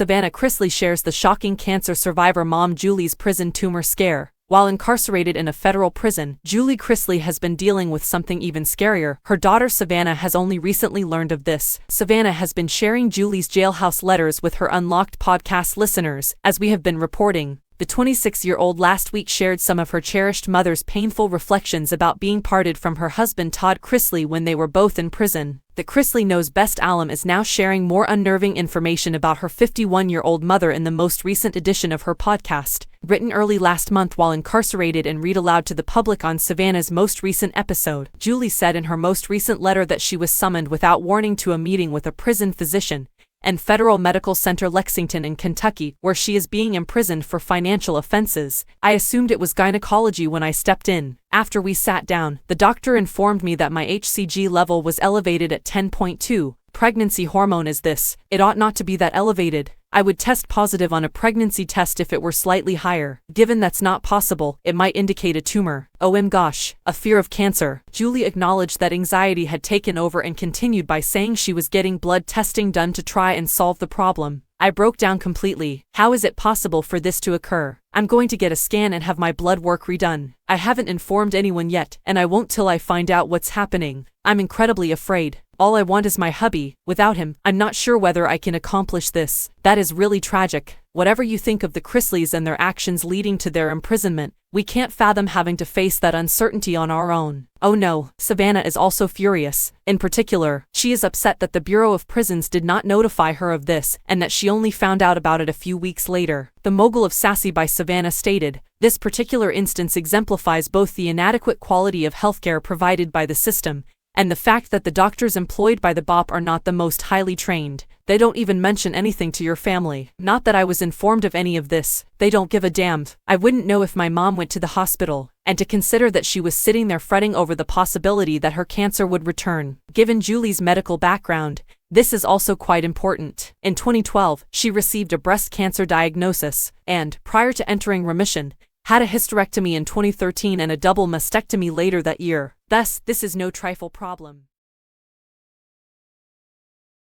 Savannah Chrisley shares the shocking cancer survivor mom Julie's prison tumor scare. While incarcerated in a federal prison, Julie Chrisley has been dealing with something even scarier. Her daughter Savannah has only recently learned of this. Savannah has been sharing Julie's jailhouse letters with her Unlocked podcast listeners, as we have been reporting. The 26-year-old last week shared some of her cherished mother's painful reflections about being parted from her husband Todd Chrisley when they were both in prison. The Chrisley Knows Best alum is now sharing more unnerving information about her 51-year-old mother in the most recent edition of her podcast, written early last month while incarcerated and read aloud to the public on Savannah's most recent episode. Julie said in her most recent letter that she was summoned without warning to a meeting with a prison physician and Federal Medical Center Lexington in Kentucky, where she is being imprisoned for financial offenses. I assumed it was gynecology when I stepped in. After we sat down, the doctor informed me that my HCG level was elevated at 10.2. Pregnancy hormone is this. It ought not to be that elevated. I would test positive on a pregnancy test if it were slightly higher. Given that's not possible, it might indicate a tumor. Gosh, a fear of cancer. Julie acknowledged that anxiety had taken over and continued by saying she was getting blood testing done to try and solve the problem. I broke down completely. How is it possible for this to occur? I'm going to get a scan and have my blood work redone. I haven't informed anyone yet, and I won't till I find out what's happening. I'm incredibly afraid. All I want is my hubby. Without him, I'm not sure whether I can accomplish this. That is really tragic. Whatever you think of the Chrisleys and their actions leading to their imprisonment, we can't fathom having to face that uncertainty on our own. Oh no, Savannah is also furious. In particular, she is upset that the Bureau of Prisons did not notify her of this and that she only found out about it a few weeks later. The mogul of Sassy by Savannah stated, "This particular instance exemplifies both the inadequate quality of healthcare provided by the system and the fact that the doctors employed by the BOP are not the most highly trained. They don't even mention anything to your family. Not that I was informed of any of this. They don't give a damn. I wouldn't know if my mom went to the hospital. And to consider that she was sitting there fretting over the possibility that her cancer would return. Given Julie's medical background, this is also quite important. In 2012, she received a breast cancer diagnosis and, prior to entering remission, had a hysterectomy in 2013 and a double mastectomy later that year. Thus, this is no trifle problem.